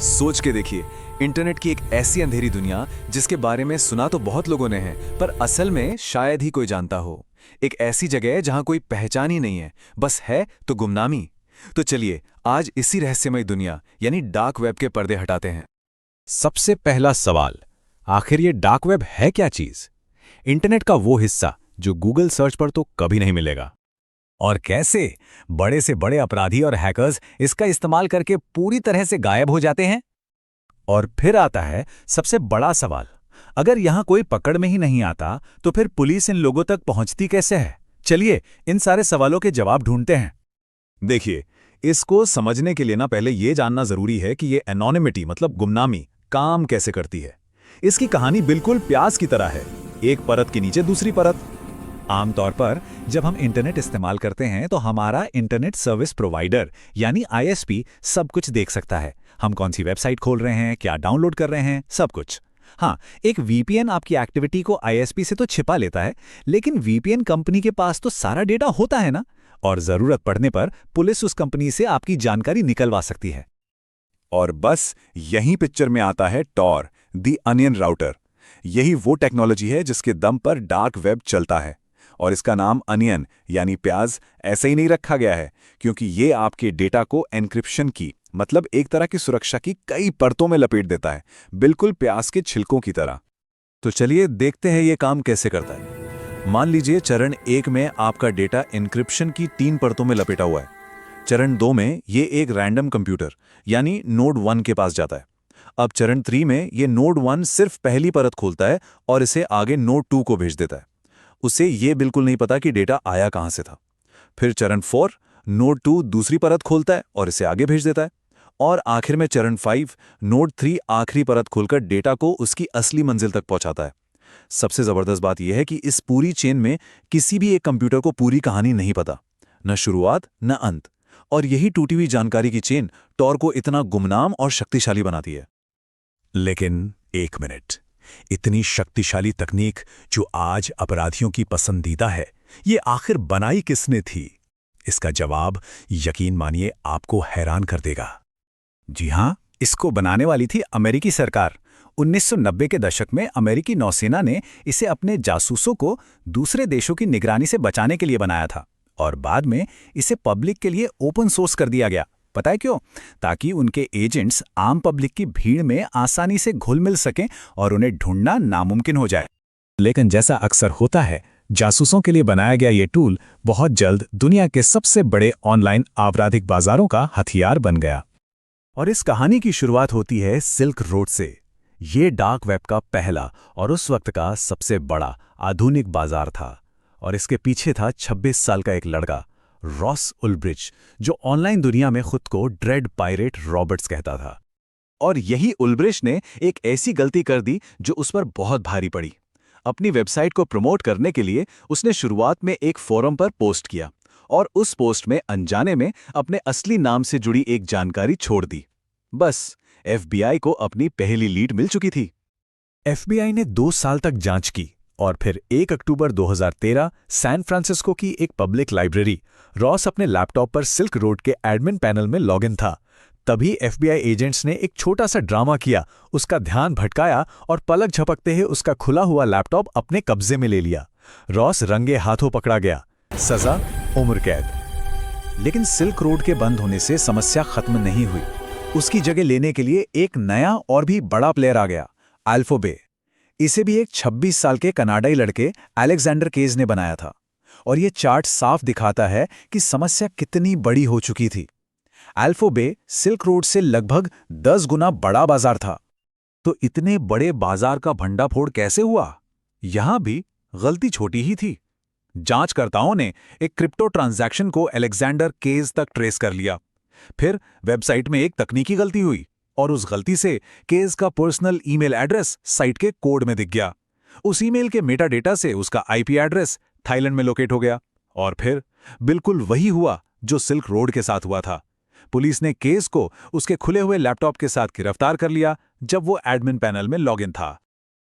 सोच के देखिए, इंटरनेट की एक ऐसी अंधेरी दुनिया जिसके बारे में सुना तो बहुत लोगों ने है, पर असल में शायद ही कोई जानता हो। एक ऐसी जगह जहां कोई पहचान ही नहीं है, बस है तो गुमनामी। तो चलिए आज इसी रहस्यमय दुनिया यानी डार्क वेब के पर्दे हटाते हैं। सबसे पहला सवाल, आखिर ये डार्क वेब है क्या चीज? इंटरनेट का वो हिस्सा जो गूगल सर्च पर तो कभी नहीं मिलेगा। और कैसे बड़े से बड़े अपराधी और हैकर्स इसका इस्तेमाल करके पूरी तरह से गायब हो जाते हैं? और फिर आता है सबसे बड़ा सवाल, अगर यहां कोई पकड़ में ही नहीं आता तो फिर पुलिस इन लोगों तक पहुंचती कैसे है? चलिए इन सारे सवालों के जवाब ढूंढते हैं। देखिए, इसको समझने के लिए ना पहले ये जानना जरूरी है कि ये एनोनिमिटी मतलब गुमनामी काम कैसे करती है। इसकी कहानी बिल्कुल प्याज की तरह है, एक परत के नीचे दूसरी परत। आमतौर पर जब हम इंटरनेट इस्तेमाल करते हैं तो हमारा इंटरनेट सर्विस प्रोवाइडर यानी आईएसपी सब कुछ देख सकता है। हम कौन सी वेबसाइट खोल रहे हैं, क्या डाउनलोड कर रहे हैं, सब कुछ। हाँ, एक वीपीएन आपकी एक्टिविटी को आईएसपी से तो छिपा लेता है, लेकिन वीपीएन कंपनी के पास तो सारा डेटा होता है ना, और जरूरत पड़ने पर पुलिस उस कंपनी से आपकी जानकारी निकलवा सकती है। और बस यहीं पिक्चर में आता है टॉर, द अनियन राउटर। यही वो टेक्नोलॉजी है जिसके दम पर डार्क वेब चलता है। और इसका नाम अनियन यानी प्याज ऐसे ही नहीं रखा गया है, क्योंकि ये आपके डेटा को एन्क्रिप्शन की मतलब एक तरह की सुरक्षा की कई परतों में लपेट देता है, बिल्कुल प्याज के छिलकों की तरह। तो चलिए देखते हैं ये काम कैसे करता है। मान लीजिए चरण 1 में आपका डेटा एन्क्रिप्शन की 3 परतों में लपेटा हुआ है। चरण 2 में ये एक रैंडम कंप्यूटर यानी नोड 1 के पास जाता है। अब चरण 3 में ये नोड 1 सिर्फ पहली परत खोलता है और इसे आगे नोड 2 को भेज देता है। उसे ये बिल्कुल नहीं पता कि डेटा आया कहां से था। फिर चरण 4 नोड 2 दूसरी परत खोलता है और इसे आगे भेज देता है। और आखिर में चरण 5 नोड 3 आखिरी परत खोलकर डेटा को उसकी असली मंजिल तक पहुंचाता है। सबसे जबरदस्त बात यह है कि इस पूरी चेन में किसी भी एक कंप्यूटर को पूरी कहानी नहीं पता, न शुरुआत न अंत। और यही टूटी हुई जानकारी की चेन टॉर को इतना गुमनाम और शक्तिशाली बनाती है। लेकिन एक मिनट, इतनी शक्तिशाली तकनीक जो आज अपराधियों की पसंदीदा है, ये आखिर बनाई किसने थी? इसका जवाब यकीन मानिए आपको हैरान कर देगा। जी हां, इसको बनाने वाली थी अमेरिकी सरकार। 1990 के दशक में अमेरिकी नौसेना ने इसे अपने जासूसों को दूसरे देशों की निगरानी से बचाने के लिए बनाया था, और बाद में इसे पब्लिक के लिए ओपन सोर्स कर दिया गया। पता है क्यों? ताकि उनके एजेंट्स आम पब्लिक की भीड़ में आसानी से घुल मिल सकें और उन्हें ढूंढना नामुमकिन हो जाए। लेकिन जैसा अक्सर होता है, जासूसों के लिए बनाया गया ये टूल बहुत जल्द दुनिया के सबसे बड़े ऑनलाइन आपराधिक बाजारों का हथियार बन गया। और इस कहानी की शुरुआत होती है सिल्क रोड से। ये डार्क वेब का पहला और उस वक्त का सबसे बड़ा आधुनिक बाजार था। और इसके पीछे था 26 साल का एक लड़का, रॉस उल्ब्रिच, जो ऑनलाइन दुनिया में खुद को ड्रेड पायरेट रॉबर्ट्स कहता था। और यही उल्ब्रिच ने एक ऐसी गलती कर दी जो उस पर बहुत भारी पड़ी। अपनी वेबसाइट को प्रमोट करने के लिए उसने शुरुआत में एक फोरम पर पोस्ट किया, और उस पोस्ट में अनजाने में अपने असली नाम से जुड़ी एक जानकारी छोड़ दी। बस एफबीआई को अपनी पहली लीड मिल चुकी थी। एफबीआई ने 2 साल तक जांच की, और फिर 1 अक्टूबर 2013 सैन फ्रांसिस्को की एक पब्लिक लाइब्रेरी, रॉस अपने लैपटॉप पर सिल्क रोड के एडमिन पैनल में लॉगिन था। तभी एफबीआई एजेंट्स ने एक छोटा सा ड्रामा किया, उसका ध्यान भटकाया और पलक झपकते ही उसका खुला हुआ लैपटॉप अपने कब्जे में ले लिया। रॉस रंगे हाथों पकड़ा गया, सजा उम्र कैद। लेकिन सिल्क रोड के बंद होने से समस्या खत्म नहीं हुई। उसकी जगह लेने के लिए एक नया और भी बड़ा प्लेयर आ गया, अल्फाबे। इसे भी एक 26 साल के कनाडाई लड़के अलेक्जेंडर केज ने बनाया था। और ये चार्ट साफ दिखाता है कि समस्या कितनी बड़ी हो चुकी थी। अल्फाबे सिल्क रोड से लगभग 10 गुना बड़ा बाजार था। तो इतने बड़े बाजार का भंडाफोड़ कैसे हुआ? यहां भी गलती छोटी ही थी। जांचकर्ताओं ने एक क्रिप्टो ट्रांजैक्शन को अलेक्जेंडर केज तक ट्रेस कर लिया। फिर वेबसाइट में एक तकनीकी गलती हुई, और उस गलती से केज का पर्सनल ईमेल एड्रेस साइट के कोड में दिख गया। उस ईमेल के मेटा डेटा से उसका आईपी एड्रेस थाईलैंड में लोकेट हो गया। और फिर बिल्कुल वही हुआ जो सिल्क रोड के साथ हुआ था। पुलिस ने केस को उसके खुले हुए लैपटॉप के साथ गिरफ्तार कर लिया जब वो एडमिन पैनल में लॉगिन था।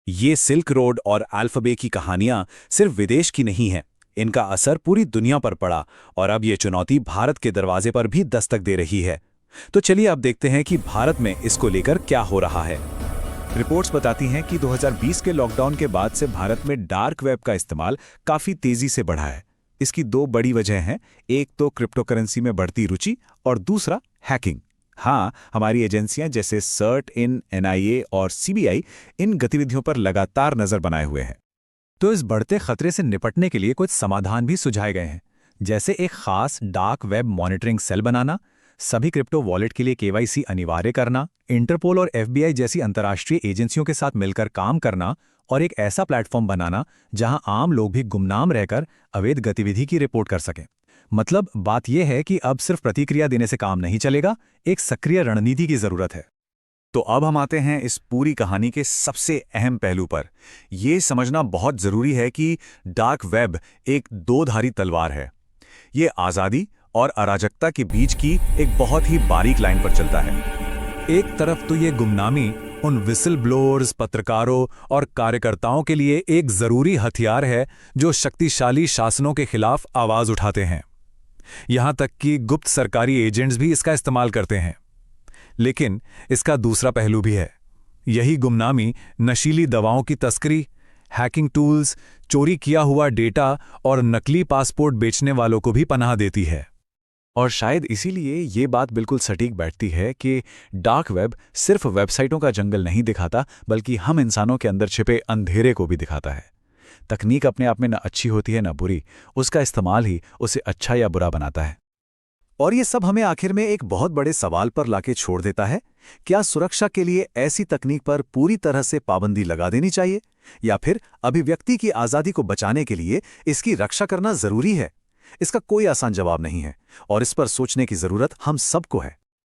ये सिल्क रोड और अल्फाबे की कहानियां सिर्फ विदेश की नहीं हैं, इनका असर पूरी दुनिया पर पड़ा, और अब ये चुनौती भारत के दरवाजे पर भी दस्तक दे रही है। तो चलिए अब देखते हैं कि भारत में इसको लेकर क्या हो रहा है। रिपोर्ट्स बताती हैं कि 2020 के लॉकडाउन के बाद से भारत में डार्क वेब का इस्तेमाल काफी तेजी से बढ़ा है। इसकी दो बड़ी वजह हैं, एक तो क्रिप्टोकरेंसी में बढ़ती रुचि और दूसरा हैकिंग। हाँ, हमारी एजेंसियां जैसे सर्ट इन, NIA और CBI इन गतिविधियों पर लगातार नजर बनाए हुए हैं। तो इस बढ़ते खतरे से निपटने के लिए कुछ समाधान भी सुझाए गए हैं, जैसे एक खास डार्क वेब मॉनिटरिंग सेल बनाना, सभी क्रिप्टो वॉलेट के लिए KYC अनिवार्य करना, इंटरपोल और FBI जैसी अंतर्राष्ट्रीय एजेंसियों के साथ मिलकर काम करना और एक ऐसा प्लेटफॉर्म बनाना जहां आम लोग भी गुमनाम रहकर अवैध गतिविधि की रिपोर्ट कर सकें। मतलब बात यह है कि अब सिर्फ प्रतिक्रिया देने से काम नहीं चलेगा, एक सक्रिय रणनीति की जरूरत है। तो अब हम आते हैं इस पूरी कहानी के सबसे अहम पहलू पर। ये समझना बहुत जरूरी है कि डार्क वेब एक दो-धारी तलवार है। ये आज़ादी और अराजकता के बीच की एक बहुत ही बारीक लाइन पर चलता है। एक तरफ तो ये गुमनामी उन विसल ब्लोअर्स, पत्रकारों और कार्यकर्ताओं के लिए एक जरूरी हथियार है जो शक्तिशाली शासनों के खिलाफ आवाज उठाते हैं। यहां तक कि गुप्त सरकारी एजेंट्स भी इसका इस्तेमाल करते हैं। लेकिन इसका दूसरा पहलू भी है। यही गुमनामी नशीली दवाओं की तस्करी, हैकिंग टूल्स, चोरी किया हुआ डेटा और नकली पासपोर्ट बेचने वालों को भी पनाह देती है। और शायद इसीलिए ये बात बिल्कुल सटीक बैठती है कि डार्क वेब सिर्फ वेबसाइटों का जंगल नहीं दिखाता, बल्कि हम इंसानों के अंदर छिपे अंधेरे को भी दिखाता है। तकनीक अपने आप में न अच्छी होती है न बुरी, उसका इस्तेमाल ही उसे अच्छा या बुरा बनाता है। और ये सब हमें आखिर में एक बहुत बड़े सवाल पर लाके छोड़ देता है, क्या सुरक्षा के लिए ऐसी तकनीक पर पूरी तरह से पाबंदी लगा देनी चाहिए, या फिर अभिव्यक्ति की आज़ादी को बचाने के लिए इसकी रक्षा करना जरूरी है? इसका कोई आसान जवाब नहीं है और इस पर सोचने की जरूरत हम सबको है।